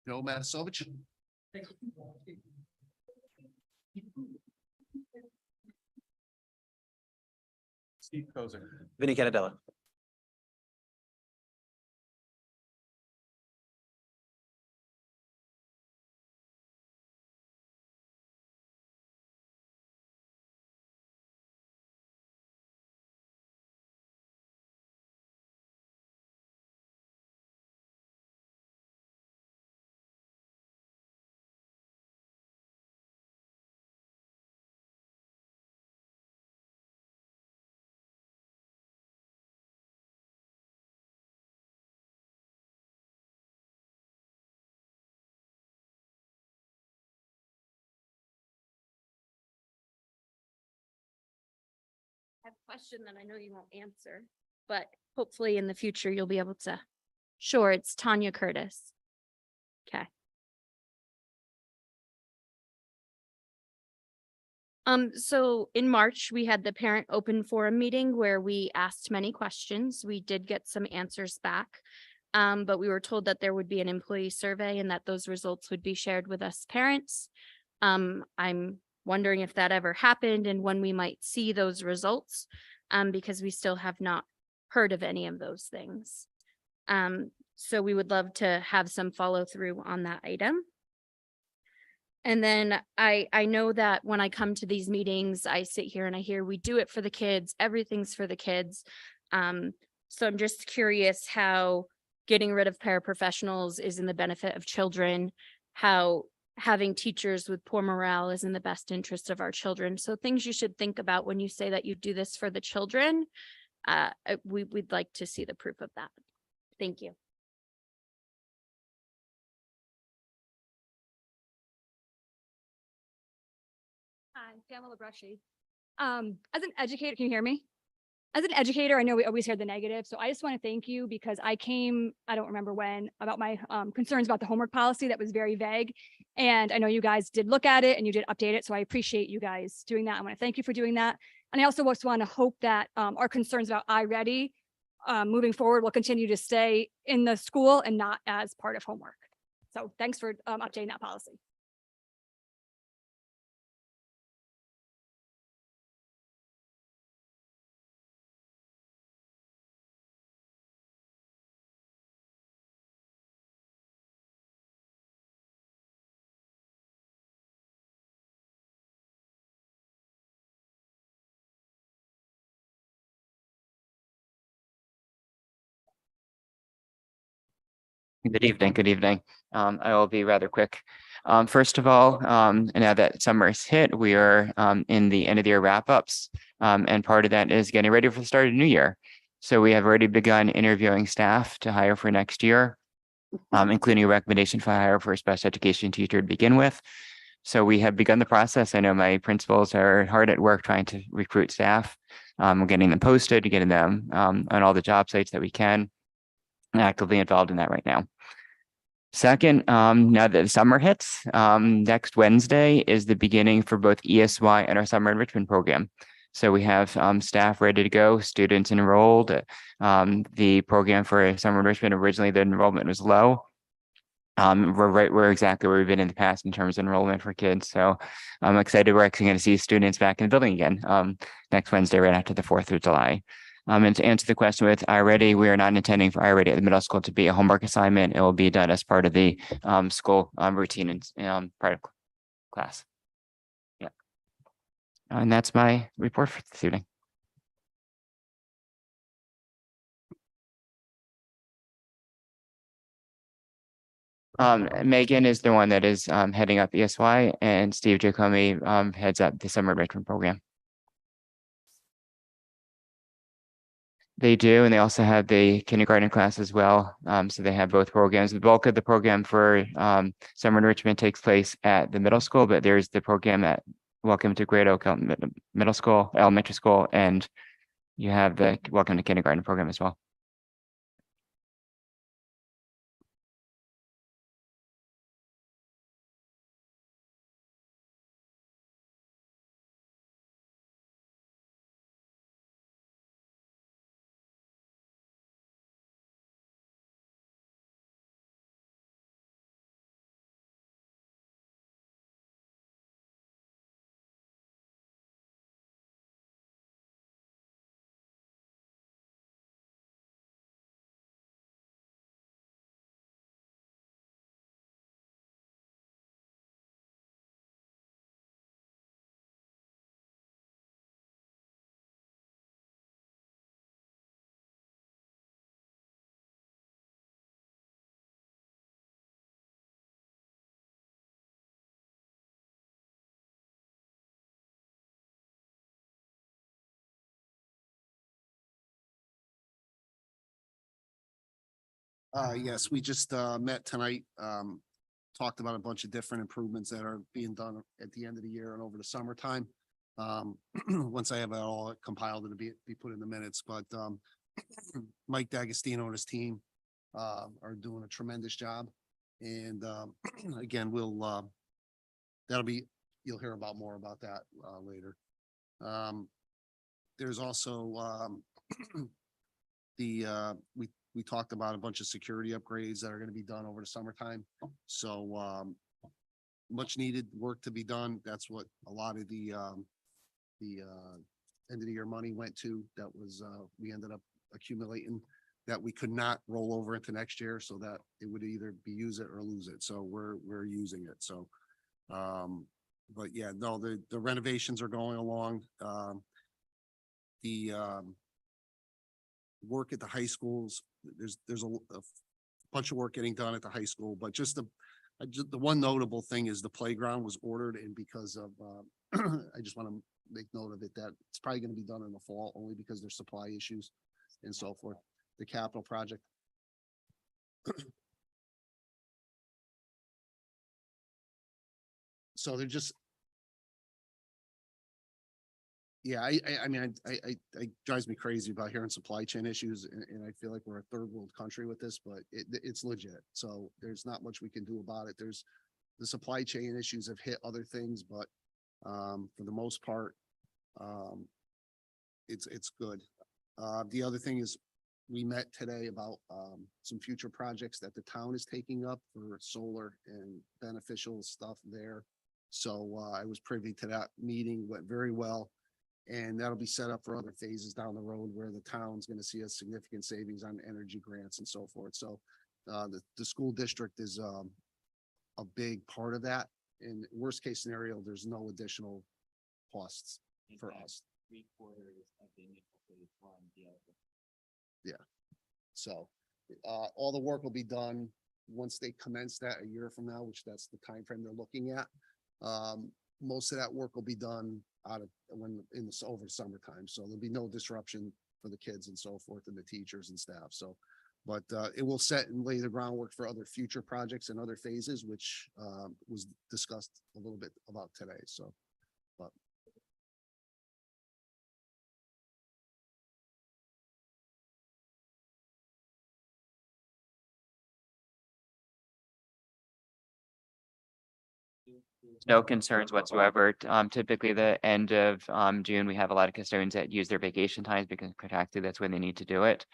Joe Matasovich. Steve Kozer. Vinny Cannadella. I have a question that I know you won't answer, but hopefully in the future you'll be able to. Sure, it's Tanya Curtis. Okay. So in March, we had the parent open forum meeting where we asked many questions. We did get some answers back. But we were told that there would be an employee survey and that those results would be shared with us parents. I'm wondering if that ever happened and when we might see those results, because we still have not heard of any of those things. So we would love to have some follow through on that item. And then I know that when I come to these meetings, I sit here and I hear we do it for the kids, everything's for the kids. So I'm just curious how getting rid of paraprofessionals is in the benefit of children, how having teachers with poor morale is in the best interest of our children. So things you should think about when you say that you do this for the children. We'd like to see the proof of that. Thank you. Hi, Pamela Brushy. As an educator, can you hear me? As an educator, I know we always hear the negative, so I just want to thank you because I came, I don't remember when, about my concerns about the homework policy that was very vague. And I know you guys did look at it and you did update it, so I appreciate you guys doing that. I want to thank you for doing that. And I also just want to hope that our concerns about iReady moving forward will continue to stay in the school and not as part of homework. So thanks for updating that policy. Good evening. Good evening. I will be rather quick. First of all, now that summer's hit, we are in the end of the year wrap ups. And part of that is getting ready for the start of the new year. So we have already begun interviewing staff to hire for next year, including a recommendation for hire for a special education teacher to begin with. So we have begun the process. I know my principals are hard at work trying to recruit staff. We're getting them posted, getting them on all the job sites that we can. I'm actively involved in that right now. Second, now that the summer hits, next Wednesday is the beginning for both ESY and our summer enrichment program. So we have staff ready to go, students enrolled. The program for summer enrichment, originally the enrollment was low. We're exactly where we've been in the past in terms of enrollment for kids. So I'm excited. We're actually going to see students back in the building again next Wednesday, right after the 4th of July. And to answer the question with iReady, we are not intending for iReady at the middle school to be a homework assignment. It will be done as part of the school routine and part of class. Yeah. And that's my report for this evening. Megan is the one that is heading up ESY, and Steve Giacomi heads up the summer enrichment program. They do, and they also have the kindergarten class as well. So they have both programs. The bulk of the program for summer enrichment takes place at the middle school, but there's the program at Welcome to Great Oak Middle School, Elementary School, and you have the Welcome to Kindergarten program as well. Yes, we just met tonight, talked about a bunch of different improvements that are being done at the end of the year and over the summertime. Once I have it all compiled, it'll be put in the minutes, but Mike D'Agostino and his team are doing a tremendous job. And again, you'll hear about more about that later. There's also we talked about a bunch of security upgrades that are gonna be done over the summertime. So much needed work to be done. That's what a lot of the end of the year money went to. That was we ended up accumulating that we could not roll over into next year, so that it would either be use it or lose it. So we're using it. So but yeah, no, the renovations are going along. The work at the high schools, there's a bunch of work getting done at the high school, but just the one notable thing is the playground was ordered, and because of I just want to make note of it, that it's probably going to be done in the fall, only because there's supply issues and so forth. The capital project. So they're just. Yeah, I mean, I drives me crazy about hearing supply chain issues, and I feel like we're a third world country with this, but it's legit. So there's not much we can do about it. The supply chain issues have hit other things, but for the most part, it's good. The other thing is, we met today about some future projects that the town is taking up for solar and beneficial stuff there. So I was privy to that meeting, went very well. And that'll be set up for other phases down the road where the town's gonna see a significant savings on energy grants and so forth. So the school district is a big part of that. In worst case scenario, there's no additional costs for us. 3/4 of the initial phase one deal. So all the work will be done once they commence that a year from now, which that's the time frame they're looking at. Most of that work will be done over summertime, so there'll be no disruption for the kids and so forth and the teachers and staff. So, but it will set and lay the groundwork for other future projects and other phases, which was discussed a little bit about today. So, but. No concerns whatsoever. Typically the end of June, we have a lot of custodians that use their vacation times because contractually that's when they need to do it.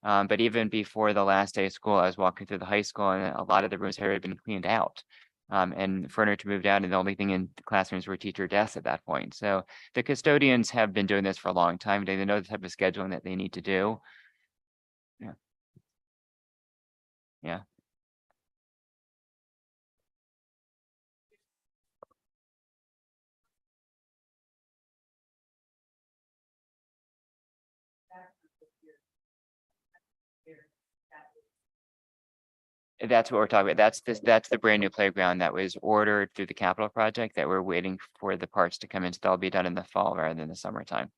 But even before the last day of school, I was walking through the high school and a lot of the rooms had already been cleaned out. And furniture moved out, and the only thing in the classrooms were teacher desks at that point. So the custodians have been doing this for a long time. They know the type of scheduling that they need to do. Yeah. Yeah. That's what we're talking about. That's the brand new playground that was ordered through the capital project that we're waiting for the parts to come in. So that'll be done in the fall rather than the summertime.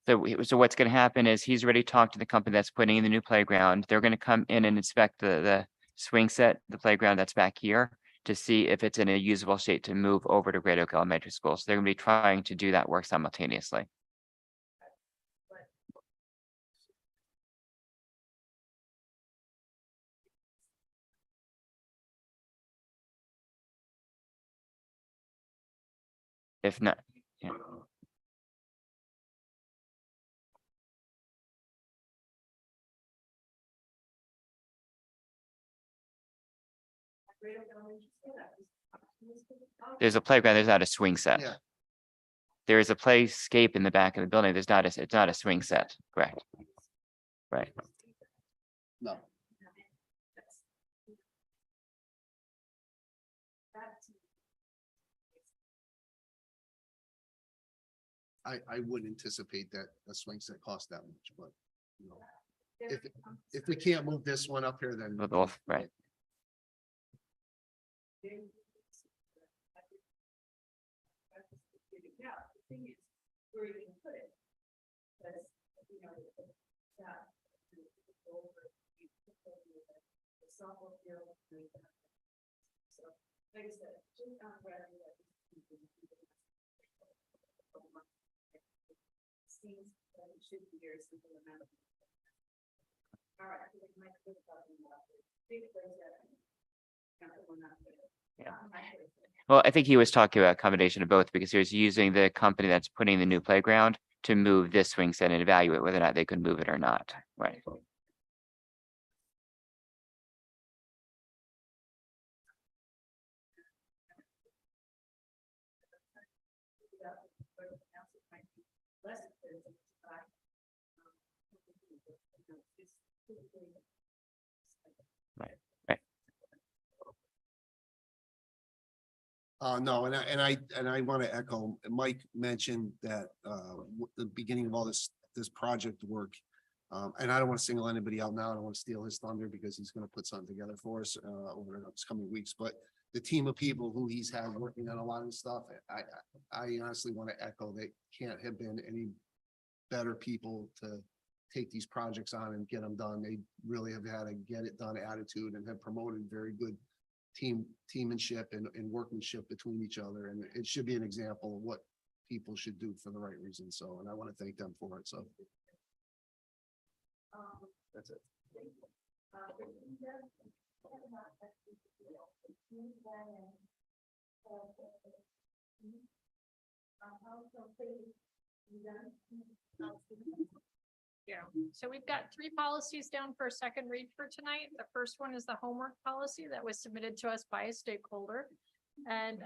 So what's going to happen is he's already talked to the company that's putting in the new playground. They're going to come in and inspect the swing set, the playground that's back here, to see if it's in a usable state to move over to Great Oak Elementary School. So they're going to be trying to do that work simultaneously. If not, yeah. There's a playground, there's not a swing set. Yeah. There is a playscape in the back of the building. It's not a swing set, correct? Right. No. I wouldn't anticipate that a swing set costs that much, but, you know, if we can't move this one up here, then. With both, right? Well, I think he was talking about a combination of both because he was using the company that's putting the new playground to move this swing set and evaluate whether or not they could move it or not, right? No, and I want to echo, Mike mentioned that, the beginning of all this project work. And I don't want to single anybody out now. I don't want to steal his thunder because he's going to put something together for us, over the next coming weeks, but the team of people who he's had working on a lot of stuff, I honestly want to echo, they can't have been any better people to take these projects on and get them done. They really have had a get it done attitude and have promoted very good teammanship and workmanship between each other. And it should be an example of what people should do for the right reasons. So, and I want to thank them for it. So. That's it. Yeah, so we've got 3 policies down for a second read for tonight. The first one is the homework policy that was submitted to us by a stakeholder. And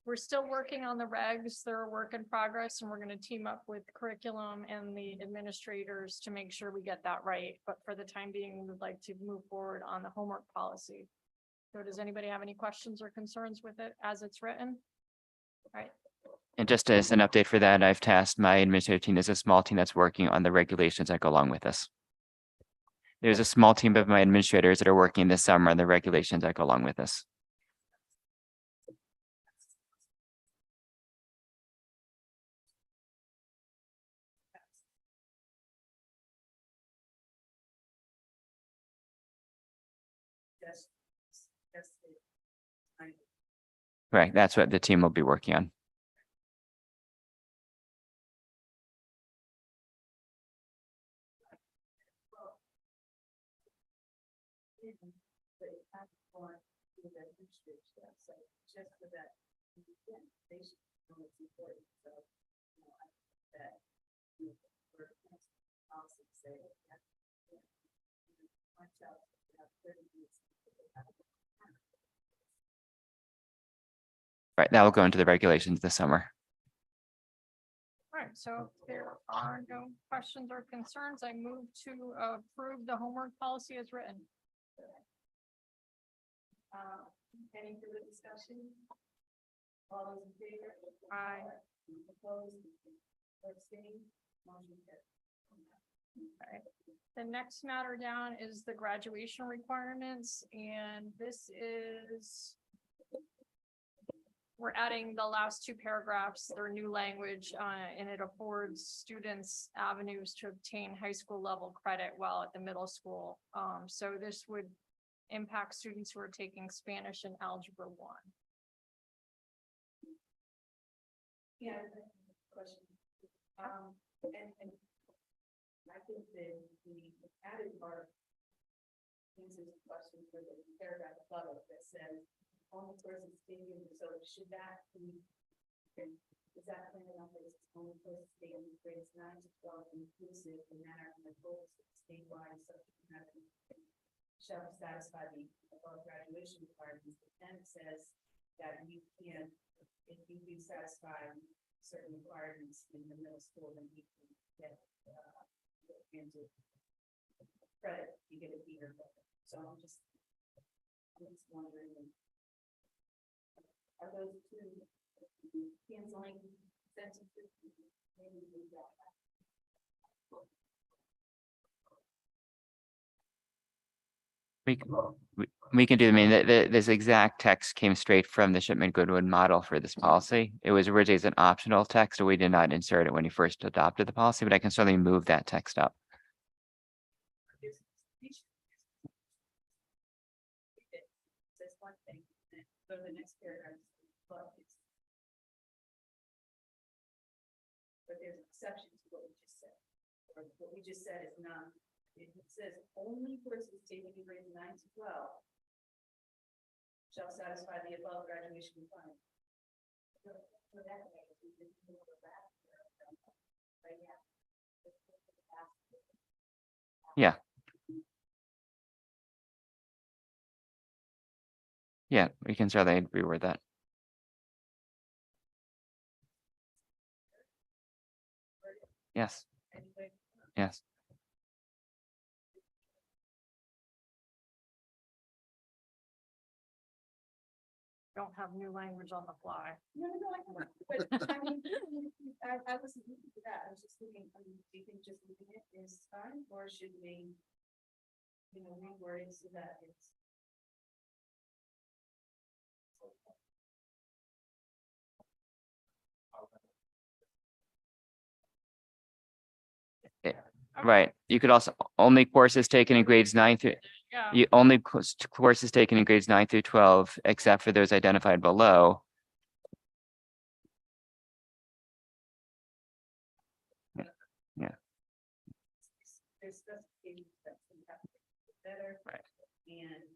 we're still working on the regs. They're a work in progress, and we're going to team up with curriculum and the administrators to make sure we get that right. But for the time being, we would like to move forward on the homework policy. So does anybody have any questions or concerns with it as it's written? All right. And just as an update for that, I've tasked my administrative team as a small team that's working on the regulations that go along with this. There's a small team of my administrators that are working this summer on the regulations that go along with this. Right, that's what the team will be working on. Right, that will go into the regulations this summer. All right, so if there are no questions or concerns, I move to approve the homework policy as written. Any further discussion? All those in favor? Aye. Opposed? Abstaining? Motion carries. Okay. The next matter down is the graduation requirements, and this is we're adding the last 2 paragraphs, their new language, and it affords students avenues to obtain high school level credit while at the middle school. So this would impact students who are taking Spanish and Algebra 1. Yeah, question. And I think that the added part answers the question for the paragraph above it that says only person staying, so should that be, is that plan on this only person staying in grades 9 to 12 inclusive in manner and the goals statewide subject matter shall satisfy the above graduation requirements, but then it says that you can, if you do satisfy certain requirements in the middle school, then you can get into credit, you get a year. So I'm just wondering, are those 2 canceling sentences, maybe leave that. We can do, I mean, this exact text came straight from the Shipman Goodwin model for this policy. It was originally as an optional text, so we did not insert it when you first adopted the policy, but I can certainly move that text up. Says one thing, and then go to the next paragraph, but it's. But there's an exception to what we just said, or what we just said is not, it says only persons taking in grades 9 to 12 shall satisfy the above graduation requirement. So that way, we can move it back there, right now. Yeah. Yeah, we can certainly reword that. Yes, Anyway, yes. Don't have new language on the fly. no, but I mean, I wasn't looking for that, I was just thinking, do you think just leaving it is fine, or should we, reword it so that it's. Right. You could also only courses taken in grades 9 through, Yeah. you only courses taken in grades 9 through 12, except for those identified below. Yeah. There's specifications that we have to make better. Right. And,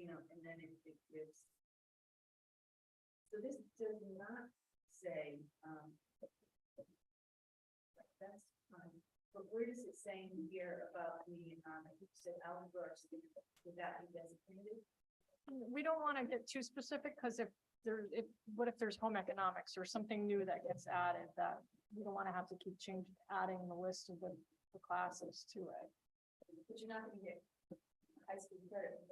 and then it gives. So this does not say, that's fine, but where does it say in here about the, I think you said algebra, or something, would that be designated? We don't want to get too specific, because what if there's home economics or something new that gets added, that we don't want to have to keep adding the list of the classes to it. But you're not gonna get high school credit.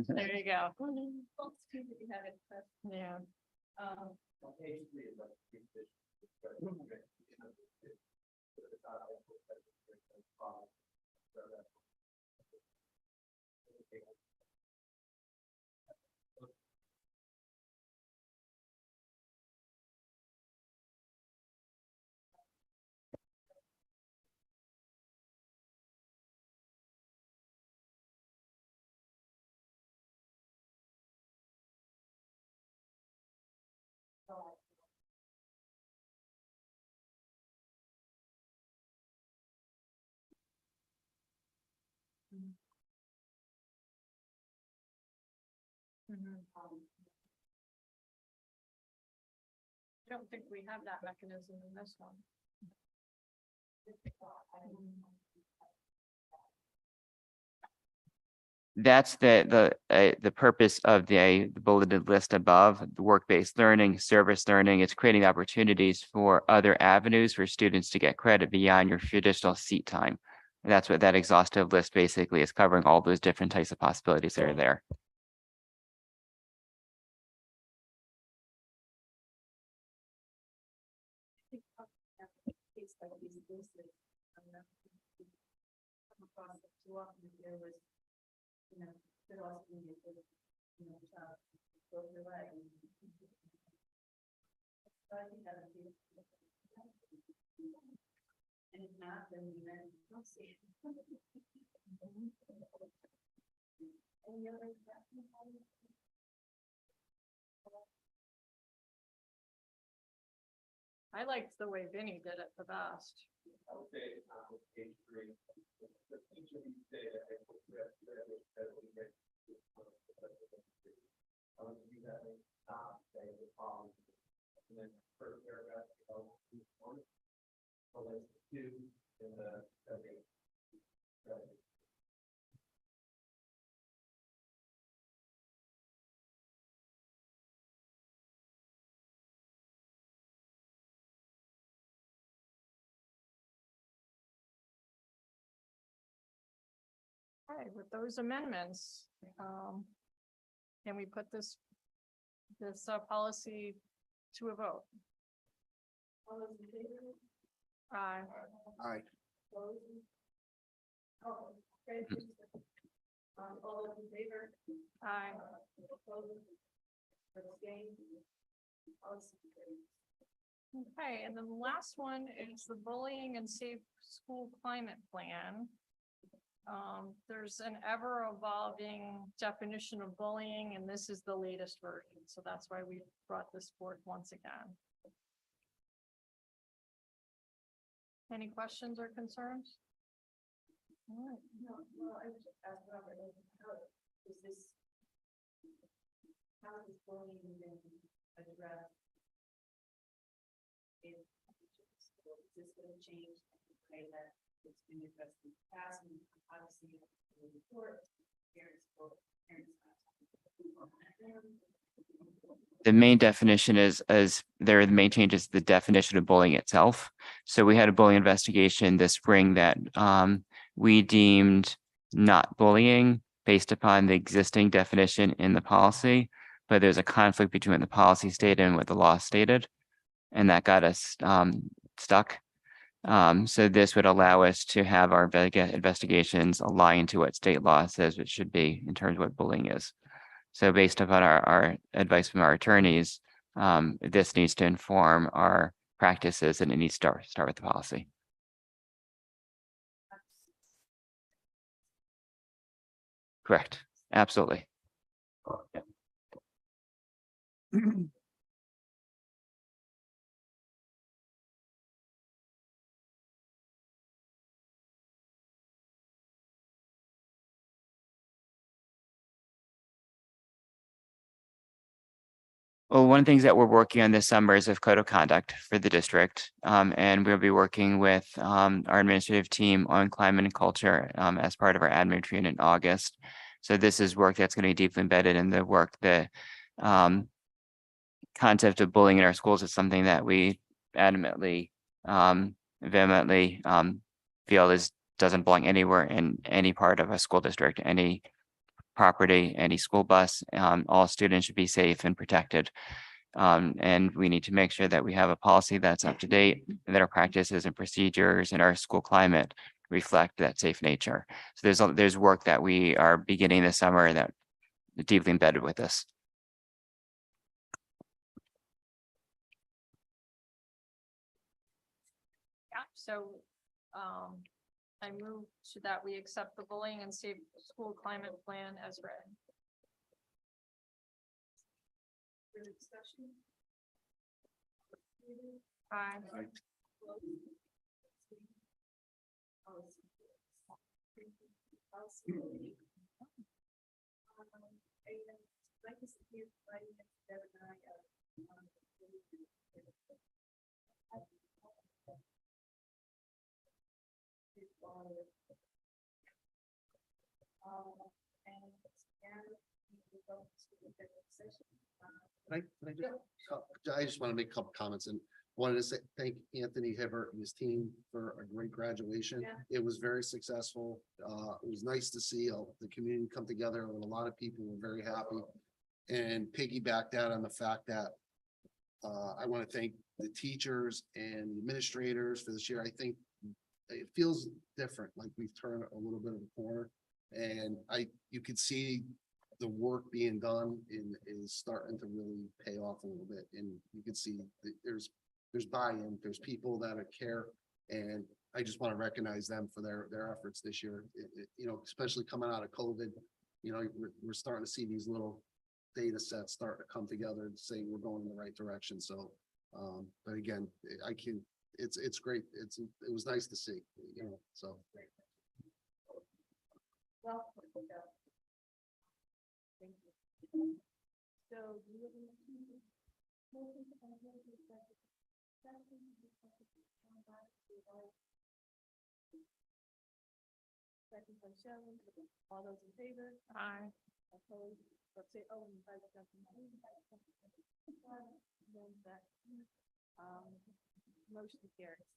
There you go. Folks, please, if you have any questions. Yeah. Um, I don't think we have that mechanism in this one. That's the purpose of the bulleted list above, the work-based learning, service learning. It's creating opportunities for other avenues for students to get credit beyond your traditional seat time. And that's what that exhaustive list basically is covering, all those different types of possibilities that are there. It's like these listed, come across it too often, if there was, could also be, child broke their leg. So I think that would be. And if not, then we don't see it. Any other questions? I liked the way Vinny did it the best. Okay, with those amendments, can we put this policy to a vote? All those in favor? Aye. Aye. Opposed? Oh, okay. All those in favor? Aye. Opposed? Abstained? Policy carries. Okay, and then the last one is the bullying and safe school climate plan. There's an ever evolving definition of bullying, and this is the latest version, so that's why we brought this forth once again. Any questions or concerns? All right. No, well, I just asked Robert, how is this? How is bullying been addressed? Is this going to change the way that it's been addressed in the past? And obviously, the report, parents, The main definition is the main change is the definition of bullying itself. So we had a bullying investigation this spring that we deemed not bullying based upon the existing definition in the policy, but there's a conflict between what the policy stated and what the law stated, and that got us stuck. So this would allow us to have our investigations align to what state law says it should be in terms of what bullying is. So based upon our advice from our attorneys, this needs to inform our practices, and it needs to start with the policy. Correct. Absolutely. Yeah. Well, one of the things that we're working on this summer is a code of conduct for the district. And we'll be working with our administrative team on climate and culture as part of our admin retreat in August. So this is work that's going to be deeply embedded in the work. The concept of bullying in our schools is something that we adamantly, vehemently feel doesn't belong anywhere in any part of a school district, any property, any school bus. All students should be safe and protected. And we need to make sure that we have a policy that's up to date and that our practices and procedures and our school climate reflect that safe nature. So there's work that we are beginning this summer that is deeply embedded with this. Yeah, so I move to that we accept the bullying and safe school climate plan as read. Further discussion? Aye. Policy. I'd like to see you writing it together and I just want to make a couple comments and wanted to say, thank Anthony Hibbert and his team for a great graduation. Yeah. It was very successful. It was nice to see the community come together, and a lot of people were very happy. And piggyback that on the fact that I want to thank the teachers and administrators for this year. I think it feels different, like we've turned a little bit of a corner, and you could see the work being done is starting to really pay off a little bit, and you can see that there's buy-in, there's people that care, and I just want to recognize them for their efforts this year. You know, especially coming out of COVID, you know, we're starting to see these little data sets start to come together and say we're going in the right direction. So, but again, it's great. It was nice to see, you know, so. well. Thank you. So. do you have any motion? Motion to enter into executive session, second by Shelley, all those in favor? Aye. Opposed, let's say, oh, and Vice President. Then that, motion carries.